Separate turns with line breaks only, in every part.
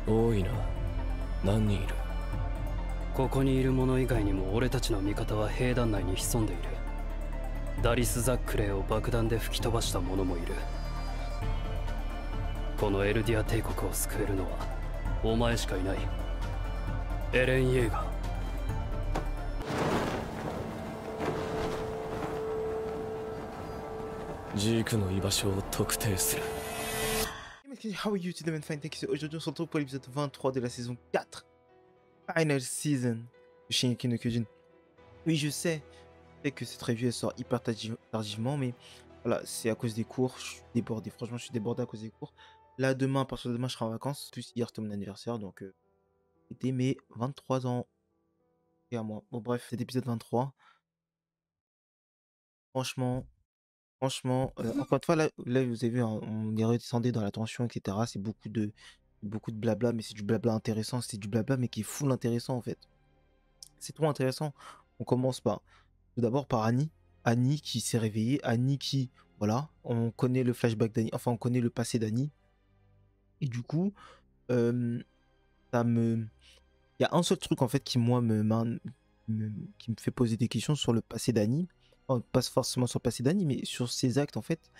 多いな。何人いる？
ここにいる者以外にも俺たちの味方は兵団内に潜んでいる。ダリス・ザックレーを爆弾で吹き飛ばした者もいる。このエルディア帝国を救えるのはお前しかいない。エレン・イェーガー。
ジークの居場所を特定する。
How are you today, man? Fine, thank you. Aujourd'hui, on se retrouve pour l'épisode 23 de la saison 4. Final season de Shingeki no Kyojin. Oui, je sais que cette review elle sort hyper tardivement, mais voilà, c'est à cause des cours. Je suis débordé. Franchement, je suis débordé à cause des cours. Là, demain, à partir de demain, je serai en vacances. Plus hier, c'était mon anniversaire, donc c'était mes 23 ans. Et à moi. Bon, bref, cet épisode 23. Franchement. Encore une fois, là vous avez vu, hein, on est redescendu dans la tension, etc. C'est beaucoup de blabla, mais c'est du blabla intéressant. C'est du blabla, mais qui est full intéressant en fait. C'est trop intéressant. On commence par, tout d'abord par Annie. Annie qui s'est réveillée. Annie qui, voilà, on connaît le flashback d'Annie, enfin on connaît le passé d'Annie. Et du coup, ça me... Il y a un seul truc en fait qui, moi, qui me fait poser des questions sur le passé d'Annie. Enfin, pas forcément sur le passé d'Annie, mais sur ses actes en fait.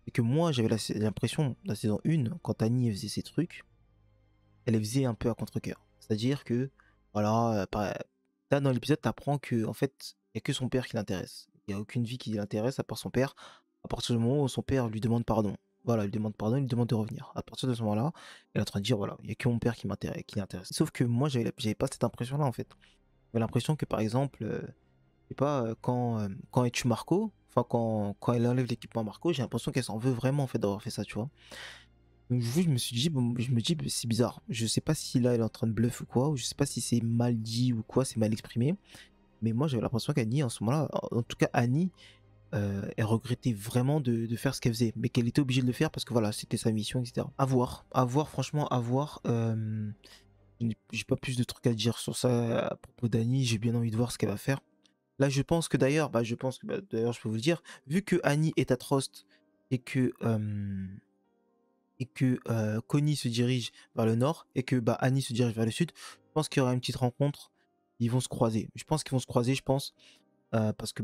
Et que moi, j'avais l'impression, la saison 1, quand Annie faisait ses trucs, elle les faisait un peu à contre-cœur. C'est-à-dire que, voilà, là dans l'épisode, t'apprends que en fait, il n'y a que son père qui l'intéresse. Il n'y a aucune vie qui l'intéresse à part son père, à partir du moment où son père lui demande pardon. Voilà, il lui demande pardon, il lui demande de revenir. À partir de ce moment-là, elle est en train de dire, voilà, il n'y a que mon père qui l'intéresse. Sauf que moi, j'avais pas cette impression-là, en fait. J'avais l'impression que, par exemple, je sais pas, quand elle tue Marco, enfin, quand elle enlève l'équipement Marco, j'ai l'impression qu'elle s'en veut vraiment, en fait, d'avoir fait ça, tu vois. Donc, je me suis dit, bon, c'est bizarre. Je sais pas si là, elle est en train de bluff ou quoi, ou je sais pas si c'est mal dit ou quoi, c'est mal exprimé. Mais moi, j'avais l'impression qu'Annie, en ce moment-là, en tout cas, Annie, elle regrettait vraiment de faire ce qu'elle faisait, mais qu'elle était obligée de le faire parce que voilà, c'était sa mission, etc. À voir, franchement, à voir. J'ai pas plus de trucs à dire sur ça à propos d'Annie, j'ai bien envie de voir ce qu'elle va faire. Là, je pense que d'ailleurs, d'ailleurs, je peux vous le dire, vu que Annie est à Trost et que Connie se dirige vers le nord et que Annie se dirige vers le sud, je pense qu'il y aura une petite rencontre. Ils vont se croiser. Je pense qu'ils vont se croiser, je pense. Parce que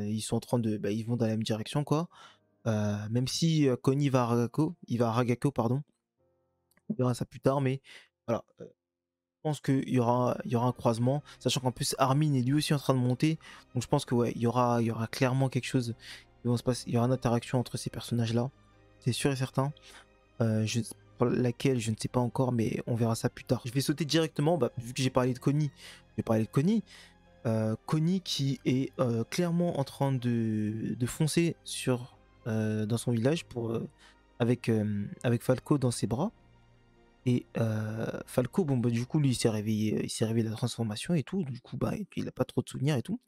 ils sont en train de ils vont dans la même direction quoi. Même si Connie va à Ragako, pardon. On verra ça plus tard, mais voilà. Je pense qu'il y aura un croisement, sachant qu'en plus Armin est lui aussi en train de monter, donc je pense que ouais, il y aura clairement quelque chose qui va se passer, il y aura une interaction entre ces personnages là, c'est sûr et certain. Pour laquelle je ne sais pas encore, mais on verra ça plus tard. Je vais sauter directement, vu que j'ai parlé de Connie, je vais parler de Connie. Connie qui est clairement en train de foncer dans son village avec Falco dans ses bras. Et Falco, bon du coup lui il s'est réveillé de la transformation et tout, du coup il a pas trop de souvenirs et tout.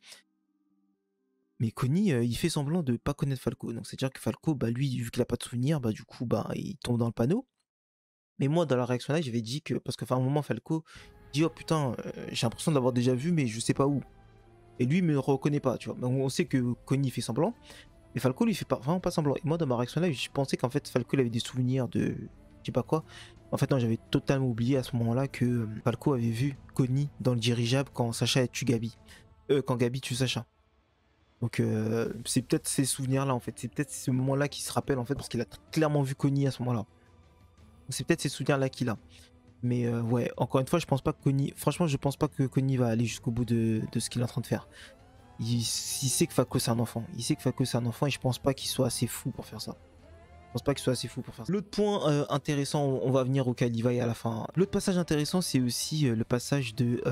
Mais Connie il fait semblant de pas connaître Falco, donc c'est à dire que Falco lui vu qu'il a pas de souvenirs, du coup il tombe dans le panneau. Mais moi dans la réaction là j'avais dit que, parce qu'à un moment Falco dit oh putain j'ai l'impression de l'avoir déjà vu mais je sais pas où. Et lui il me reconnaît pas, tu vois. Donc on sait que Connie fait semblant, mais Falco lui fait vraiment pas semblant. Et moi dans ma réaction là, je pensais qu'en fait Falco il avait des souvenirs de je sais pas quoi. En fait non, j'avais totalement oublié à ce moment-là que Falco avait vu Connie dans le dirigeable quand Sacha tue Gabi. Quand Gabi tue Sacha. Donc c'est peut-être ces souvenirs là en fait, c'est peut-être ce moment là qu'il se rappelle en fait, parce qu'il a clairement vu Connie à ce moment là. C'est peut-être ces souvenirs là qu'il a. Mais ouais, encore une fois, je pense pas que Connie, franchement, je pense pas que Connie va aller jusqu'au bout de ce qu'il est en train de faire. Il sait que Falco c'est un enfant. Il sait que Falco c'est un enfant et je pense pas qu'il soit assez fou pour faire ça. Je pense pas qu'il soit assez fou pour faire ça. L'autre point intéressant, on va venir au Calivaille à la fin. L'autre passage intéressant, c'est aussi le passage de...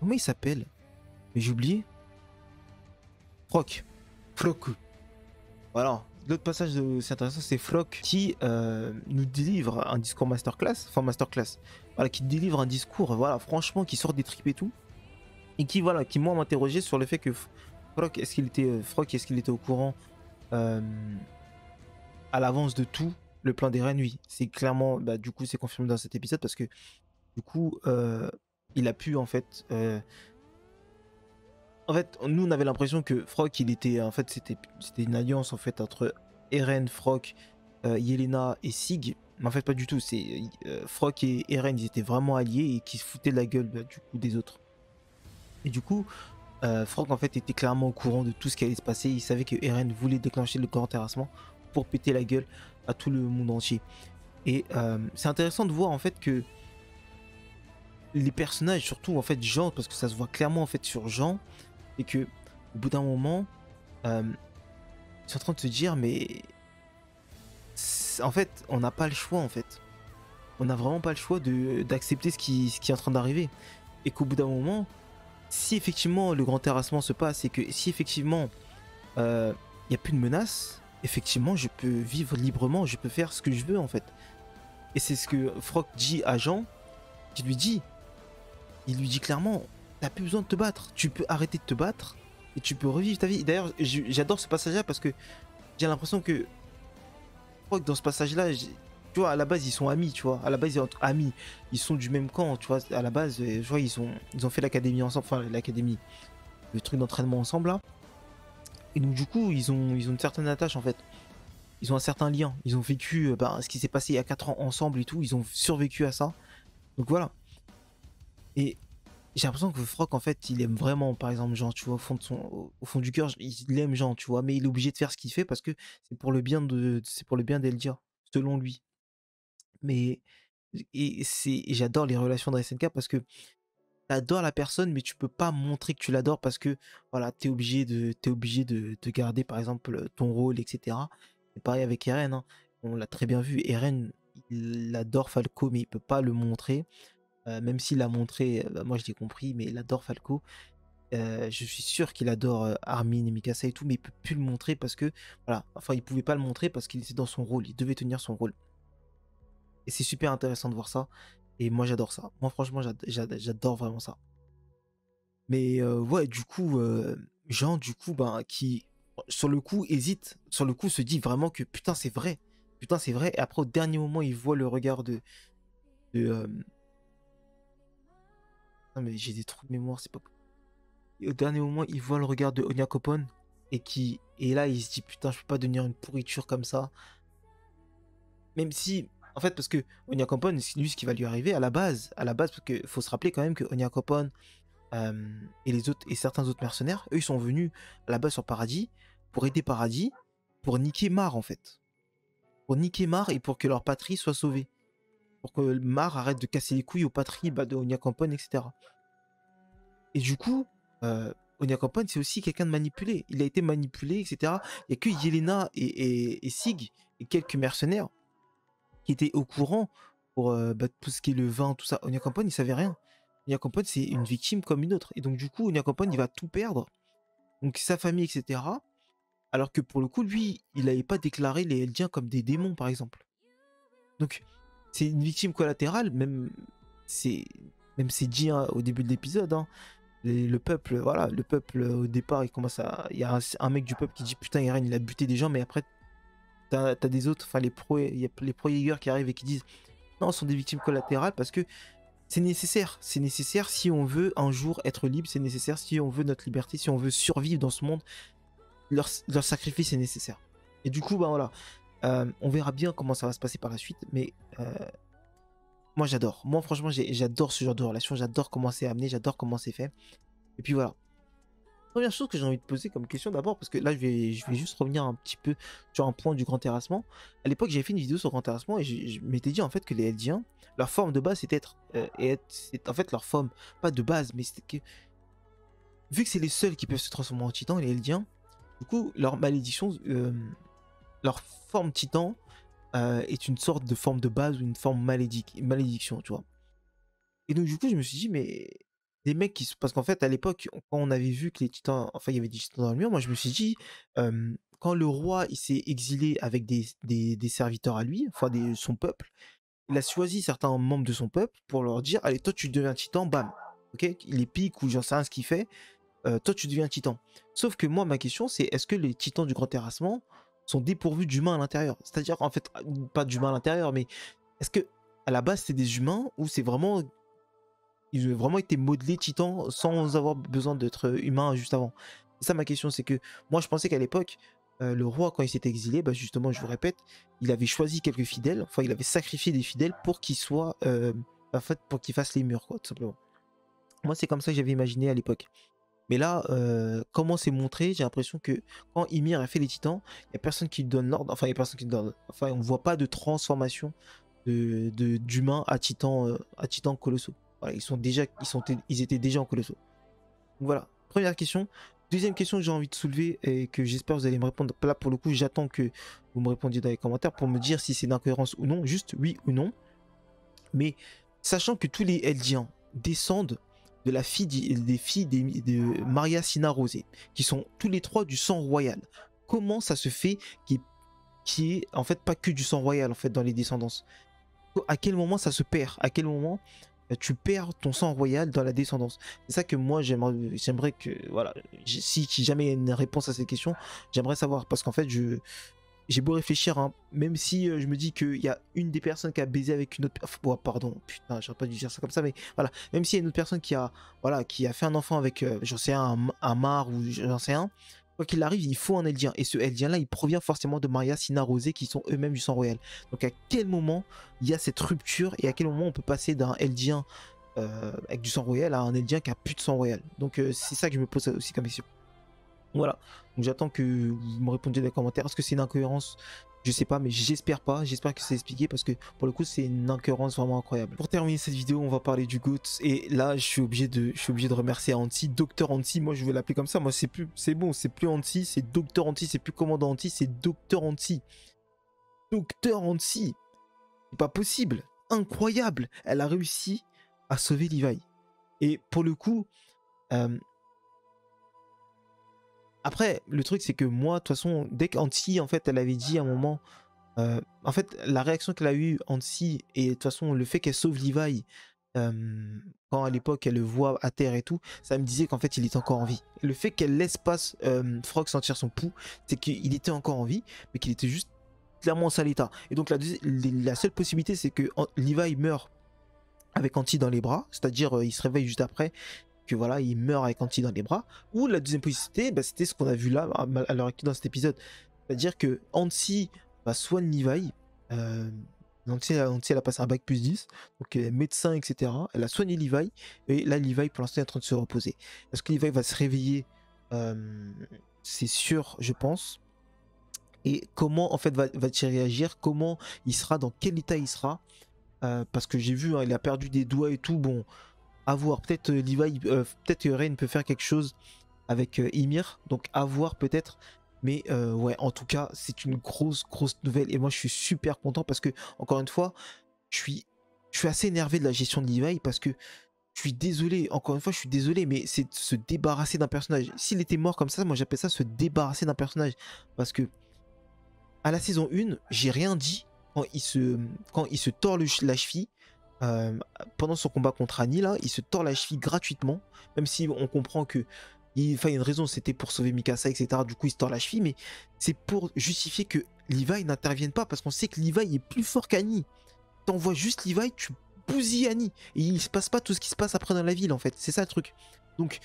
comment il s'appelle? Mais j'ai oublié. Froc. Voilà. L'autre passage c'est intéressant, c'est Floch qui nous délivre un discours masterclass, voilà, qui délivre un discours, voilà, franchement, qui sort des tripes et tout, et qui moi m'interrogeait sur le fait que Floch, est-ce qu'il était au courant à l'avance de tout le plan des reines? Oui, c'est clairement, du coup, c'est confirmé dans cet épisode parce que du coup, il a pu en fait. En fait, nous on avait l'impression que Froc, il était, c'était une alliance en fait entre Eren, Froc, Yelena et Sig. Mais en fait, pas du tout. C'est Frock et Eren, ils étaient vraiment alliés et qui se foutaient de la gueule bah, du coup des autres. Et du coup, Frock en fait était clairement au courant de tout ce qui allait se passer. Il savait que Eren voulait déclencher le grand terrassement pour péter la gueule à tout le monde entier. Et c'est intéressant de voir en fait que les personnages, surtout en fait Jean, parce que ça se voit clairement en fait sur Jean, et que au bout d'un moment, ils sont en train de se dire mais en fait on n'a pas le choix en fait. On n'a vraiment pas le choix d'accepter ce qui est en train d'arriver. Et qu'au bout d'un moment, si effectivement le grand terrassement se passe et que si effectivement il n'y a plus de menace, effectivement je peux vivre librement, je peux faire ce que je veux en fait. Et c'est ce que Frock dit à Jean, qui lui dit, il lui dit clairement, t'as plus besoin de te battre, tu peux arrêter de te battre et tu peux revivre ta vie. D'ailleurs j'adore ce passage là parce que j'ai l'impression que Frock dans ce passage là, tu vois, à la base ils sont amis, tu vois, à la base ils sont amis, ils sont du même camp, tu vois, à la base, je vois, ils ont fait l'académie ensemble, enfin l'académie, le truc d'entraînement ensemble là. Et donc du coup ils ont une certaine attache en fait. Ils ont un certain lien. Ils ont vécu ce qui s'est passé il y a 4 ans ensemble et tout. Ils ont survécu à ça. Donc voilà. Et j'ai l'impression que Frock, en fait, il aime vraiment, par exemple, Jean, tu vois, au fond du cœur, il aime Jean, tu vois. Mais il est obligé de faire ce qu'il fait parce que c'est pour le bien d'Eldia, selon lui. Mais et j'adore les relations de SNK parce que t'adores la personne, mais tu peux pas montrer que tu l'adores parce que voilà, t'es obligé de garder, par exemple, ton rôle, etc. C'est pareil avec Eren, hein. On l'a très bien vu. Eren, il adore Falco, mais il peut pas le montrer. Même s'il l'a montré, bah, moi je l'ai compris, mais il adore Falco. Je suis sûr qu'il adore Armin et Mikasa et tout, mais il peut plus le montrer parce que, voilà, enfin il pouvait pas le montrer parce qu'il était dans son rôle, il devait tenir son rôle. Et c'est super intéressant de voir ça. Et moi j'adore ça. Moi franchement j'adore vraiment ça. Mais ouais, du coup, Jean, du coup, ben, qui, sur le coup, hésite, sur le coup, se dit vraiment que putain, c'est vrai. Putain, c'est vrai. Et après, au dernier moment, il voit le regard de non, mais j'ai des trous de mémoire, c'est pas. Et au dernier moment, il voit le regard de Onyakopon. Et là, il se dit putain, je peux pas devenir une pourriture comme ça. Même si. En fait, parce que Onyakopon, lui, ce qui va lui arriver à la base, parce qu'il faut se rappeler quand même que Onyakopon, et les autres et certains autres mercenaires, eux ils sont venus à la base sur Paradis pour aider Paradis, pour niquer Mar en fait, pour niquer Mar et pour que leur patrie soit sauvée, pour que Mar arrête de casser les couilles aux patries de Onyakampon, etc. Et du coup, Onyakampon c'est aussi quelqu'un de manipulé, il a été manipulé, etc. Il n'y a que Yelena et Sig et quelques mercenaires qui étaient au courant pour tout ce qui est le vin, tout ça. Onyakampon il savait rien. Onyakampon c'est une victime comme une autre. Et donc du coup Onyakampon il va tout perdre. Donc sa famille, etc. Alors que pour le coup, lui, il n'avait pas déclaré les Eldiens comme des démons, par exemple. Donc c'est une victime collatérale, c'est dit hein, au début de l'épisode. Hein. Le peuple, voilà, le peuple au départ, il y a un mec du peuple qui dit putain Eren il a buté des gens, mais après t'as des autres, enfin il y a les pro-Jaeger qui arrivent et qui disent non, ce sont des victimes collatérales parce que c'est nécessaire si on veut un jour être libre, c'est nécessaire si on veut notre liberté, si on veut survivre dans ce monde, leur sacrifice est nécessaire. Et du coup, bah voilà, on verra bien comment ça va se passer par la suite, mais moi j'adore. Moi franchement, j'adore ce genre de relation, j'adore comment c'est amené, j'adore comment c'est fait. Et puis voilà. Première chose que j'ai envie de poser comme question d'abord, parce que là je vais juste revenir un petit peu sur un point du grand terrassement. À l'époque j'avais fait une vidéo sur le grand terrassement et je m'étais dit en fait que les Eldiens, leur forme de base c'était c'est en fait leur forme, pas de base, mais c'était que vu que c'est les seuls qui peuvent se transformer en titan, les Eldiens, du coup leur malédiction, leur forme titan est une sorte de forme de base ou une forme malédiction, tu vois. Et donc du coup je me suis dit mais des mecs parce qu'en fait à l'époque quand on avait vu que les titans, enfin il y avait des titans dans le mur, moi je me suis dit quand le roi il s'est exilé avec des serviteurs à lui, enfin son peuple, il a choisi certains membres de son peuple pour leur dire allez toi tu deviens titan, bam, ok, il les pique ou j'en sais rien ce qu'il fait, toi tu deviens titan. Sauf que moi ma question c'est est-ce que les titans du grand terrassement sont dépourvus d'humains à l'intérieur, c'est-à-dire en fait pas d'humains à l'intérieur, mais est-ce que à la base c'est des humains ou c'est vraiment ils ont vraiment été modelés titans sans avoir besoin d'être humains juste avant. C'est ça ma question, c'est que moi je pensais qu'à l'époque le roi, quand il s'était exilé, bah, justement, je vous répète, il avait choisi quelques fidèles, enfin, il avait sacrifié des fidèles pour qu'ils soient, en fait, pour qu'ils fassent les murs, quoi, tout simplement. Moi, c'est comme ça que j'avais imaginé à l'époque. Mais là, comment c'est montré, j'ai l'impression que quand Ymir a fait les titans, il n'y a personne qui lui donne l'ordre, enfin, il y a personne qui lui donne, enfin, on voit pas de transformation d'humains à titans colossaux. Voilà, ils étaient déjà en colossaux. Donc voilà, première question. Deuxième question que j'ai envie de soulever et que j'espère que vous allez me répondre. Là, pour le coup, j'attends que vous me répondiez dans les commentaires pour me dire si c'est d'incohérence ou non, juste oui ou non. Mais sachant que tous les Eldiens descendent de la fille des filles de Maria Sina Rosé, qui sont tous les trois du sang royal. Comment ça se fait qui est en fait pas que du sang royal en fait dans les descendances? À quel moment ça se perd? À quel moment tu perds ton sang royal dans la descendance? C'est ça que moi j'aimerais que voilà, si jamais il y a une réponse à cette question, j'aimerais savoir parce qu'en fait j'ai beau réfléchir, hein, même si je me dis qu'il y a une des personnes qui a baisé avec une autre. Oh, pardon, putain, j'aurais pas dû dire ça comme ça, mais voilà. Même s'il y a une autre personne qui a fait un enfant avec, j'en sais un Mar ou j'en sais un, quoi qu'il arrive, il faut un Eldien. Et ce Eldien-là, il provient forcément de Maria Sina Rosé, qui sont eux-mêmes du sang royal. Donc à quel moment il y a cette rupture et à quel moment on peut passer d'un Eldien avec du sang royal à un Eldien qui a plus de sang royal? Donc c'est ça que je me pose aussi comme question. Voilà, donc j'attends que vous me répondiez dans les commentaires. Est-ce que c'est une incohérence? Je sais pas, mais j'espère pas. J'espère que c'est expliqué parce que pour le coup, c'est une incohérence vraiment incroyable. Pour terminer cette vidéo, on va parler du GOAT. Et là, je suis obligé de remercier Anti, Docteur Anti. Moi, je vais l'appeler comme ça. Moi, c'est bon, c'est plus Anti, c'est Docteur Anti, c'est plus Commandant Anti, c'est Docteur Anti. Docteur Anti. C'est pas possible. Incroyable. Elle a réussi à sauver Levi. Et pour le coup, après, le truc, c'est que moi, de toute façon, dès qu'Anti, en fait, elle avait dit à un moment... en fait, la réaction qu'elle a eue, Anti, et de toute façon, le fait qu'elle sauve Levi, quand à l'époque, elle le voit à terre et tout, ça me disait qu'en fait, il était encore en vie. Le fait qu'elle laisse pas Frog sentir son pouls, c'est qu'il était encore en vie, mais qu'il était juste clairement en sale état. Et donc, la seule possibilité, c'est que Levi meurt avec Anti dans les bras, c'est-à-dire il se réveille juste après, que voilà, il meurt avec Anti dans les bras. Ou la deuxième possibilité, bah, c'était ce qu'on a vu là à l'heure actuelle dans cet épisode. C'est-à-dire que Anti soigne Levi. Anti, elle a passé un bac plus 10, donc elle est médecin, etc. Elle a soigné Levi. Et là, Levi, pour l'instant, est en train de se reposer. Est-ce que Levi va se réveiller? C'est sûr, je pense. Et comment, en fait, va-t-il réagir? Comment il sera? Dans quel état il sera? Parce que j'ai vu, hein, il a perdu des doigts et tout. Bon, à voir, peut-être Levi, peut-être que Rain peut faire quelque chose avec Ymir, donc à voir peut-être, mais ouais, en tout cas, c'est une grosse nouvelle, et moi je suis super content parce que, encore une fois, je suis assez énervé de la gestion de Levi parce que je suis désolé, encore une fois, je suis désolé, mais c'est se débarrasser d'un personnage. S'il était mort comme ça, moi j'appelle ça se débarrasser d'un personnage, parce que à la saison 1, j'ai rien dit quand il se tord la cheville. Pendant son combat contre Annie, là, il se tord la cheville gratuitement, même si on comprend que il y a une raison, c'était pour sauver Mikasa, etc. Du coup, il se tord la cheville, mais c'est pour justifier que Levi n'intervienne pas, parce qu'on sait que Levi est plus fort qu'Annie. T'envoies juste Levi, tu bousilles Annie, et il se passe pas tout ce qui se passe après dans la ville, en fait. C'est ça le truc. Donc,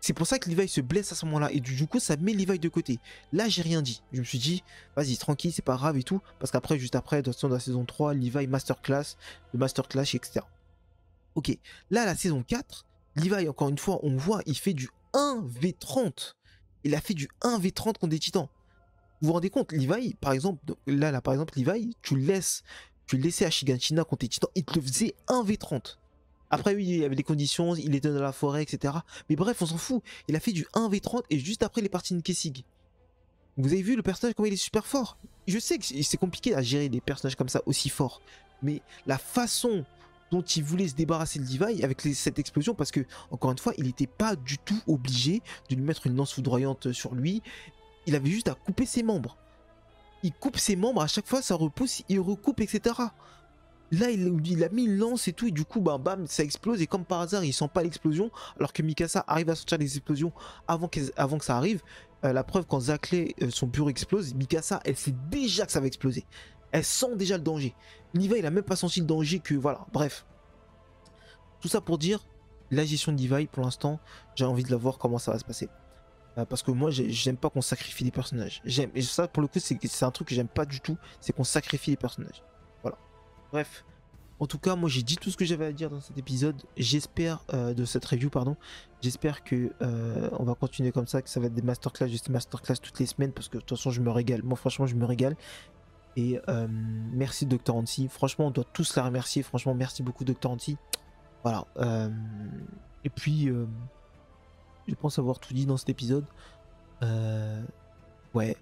c'est pour ça que Levi se blesse à ce moment-là, et du coup, ça met Levi de côté. Là, j'ai rien dit. Je me suis dit, vas-y, tranquille, c'est pas grave et tout, parce qu'après, juste après, dans la saison 3, Levi masterclass, le masterclass, etc. Ok, là, la saison 4, Levi, encore une fois, on voit, il fait du 1v30. Il a fait du 1v30 contre des titans. Vous vous rendez compte, Levi, par exemple, par exemple, Levi, tu le laissais à Shiganshina contre des titans, il te le faisait 1v30. Après, oui, il y avait des conditions, il était dans la forêt, etc. Mais bref, on s'en fout. Il a fait du 1v30 et juste après, il est parti Nkessig. Vous avez vu le personnage, comment il est super fort. Je sais que c'est compliqué à gérer des personnages comme ça aussi forts. Mais la façon dont il voulait se débarrasser de Levi avec cette explosion, parce que, encore une fois, il n'était pas du tout obligé de lui mettre une lance foudroyante sur lui. Il avait juste à couper ses membres. Il coupe ses membres, à chaque fois, ça repousse, il recoupe, etc. Là, il a mis une lance et tout, et du coup, bam, ça explose, et comme par hasard, il sent pas l'explosion, alors que Mikasa arrive à sortir les explosions avant que ça arrive. La preuve, quand Zackley, son bureau explose, Mikasa, elle sait déjà que ça va exploser. Elle sent déjà le danger. Levi, il a même pas senti le danger que, voilà, bref. Tout ça pour dire, la gestion de Levi, pour l'instant, j'ai envie de la voir comment ça va se passer. Parce que moi, j'aime pas qu'on sacrifie les personnages. Et ça, pour le coup, c'est un truc que j'aime pas du tout, c'est qu'on sacrifie les personnages. Voilà. Bref. En tout cas, moi, j'ai dit tout ce que j'avais à dire dans cet épisode. J'espère, de cette review, pardon. J'espère que on va continuer comme ça, que ça va être des masterclass, juste des masterclass toutes les semaines, parce que de toute façon, je me régale. Moi, franchement, je me régale. Et merci, Dr. Anti. Franchement, on doit tous la remercier. Franchement, merci beaucoup, Dr. Anti. Voilà. Et puis, je pense avoir tout dit dans cet épisode. Ouais,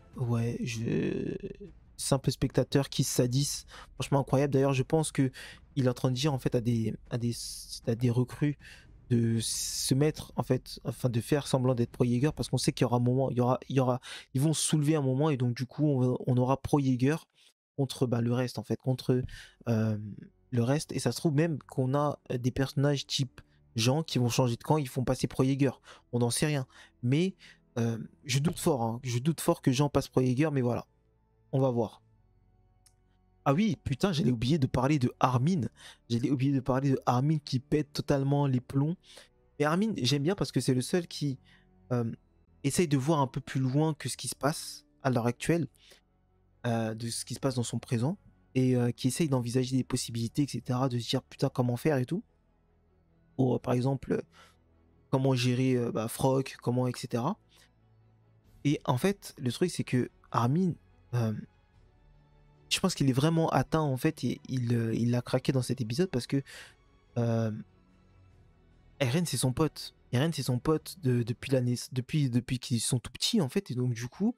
simple spectateur qui se sadisse, franchement incroyable. D'ailleurs, je pense que il est en train de dire en fait à des recrues de se mettre en fait, enfin de faire semblant d'être pro Jaeger, parce qu'on sait qu'il y aura un moment, ils vont se soulever un moment, et donc du coup on aura pro Jaeger contre le reste en fait, contre le reste, et ça se trouve même qu'on a des personnages type Jean qui vont changer de camp, ils font passer pro Jaeger, on n'en sait rien, mais je doute fort, hein. Je doute fort que Jean passe pro Jaeger, mais voilà, on va voir. Ah oui, putain, j'allais oublier de parler de Armin. J'allais oublier de parler de Armin qui pète totalement les plombs. Et Armin, j'aime bien parce que c'est le seul qui essaye de voir un peu plus loin que ce qui se passe à l'heure actuelle, de ce qui se passe dans son présent, et qui essaye d'envisager des possibilités, etc., de se dire putain comment faire et tout. Ou par exemple, comment gérer Frock, comment, etc. Et en fait, le truc c'est que Armin, je pense qu'il est vraiment atteint en fait, et il l'a craqué dans cet épisode parce que Eren c'est son pote. Eren c'est son pote depuis l'année, depuis qu'ils sont tout petits en fait, et donc du coup,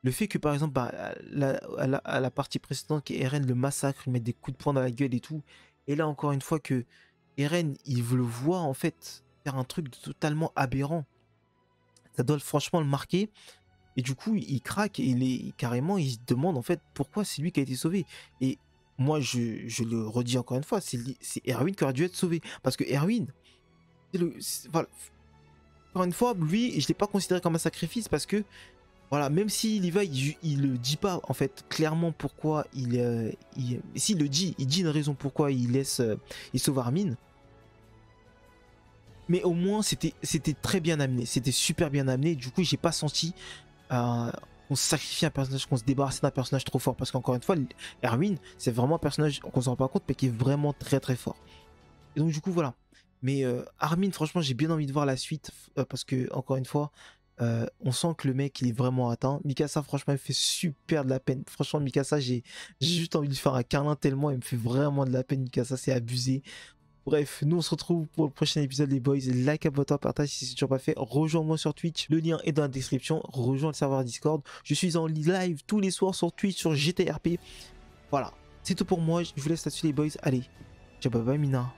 le fait que par exemple à la partie précédente, qu'Eren le massacre, il met des coups de poing dans la gueule et tout, et là encore une fois que Eren il le voit en fait faire un truc totalement aberrant, ça doit franchement le marquer. Et du coup, il craque, et carrément, il se demande en fait pourquoi c'est lui qui a été sauvé. Et moi, je le redis encore une fois, c'est Erwin qui aurait dû être sauvé. Parce que Erwin, voilà, encore une fois, lui, je ne l'ai pas considéré comme un sacrifice, parce que, voilà, même s'il y va, il le dit pas en fait clairement pourquoi s'il le dit, il dit une raison pourquoi il sauve Armin. Mais au moins, c'était très bien amené, c'était super bien amené. Du coup, j'ai pas senti qu'on sacrifie un personnage, qu'on se débarrasse d'un personnage trop fort, parce qu'encore une fois, Erwin c'est vraiment un personnage qu'on s'en rend pas compte, mais qui est vraiment très très fort. Et donc du coup voilà. Mais Armin, franchement, j'ai bien envie de voir la suite, parce que encore une fois, on sent que le mec il est vraiment atteint. Mikasa, franchement, il me fait super de la peine. Franchement, Mikasa, j'ai juste envie de faire un câlin tellement il me fait vraiment de la peine. Mikasa, c'est abusé. Bref, nous on se retrouve pour le prochain épisode les boys. Like, abonne-toi, partage si c'est toujours pas fait. Rejoins-moi sur Twitch, le lien est dans la description. Rejoins le serveur Discord. Je suis en live tous les soirs sur Twitch, sur GTRP. Voilà, c'est tout pour moi. Je vous laisse là-dessus les boys. Allez, ciao, bye bye Mina.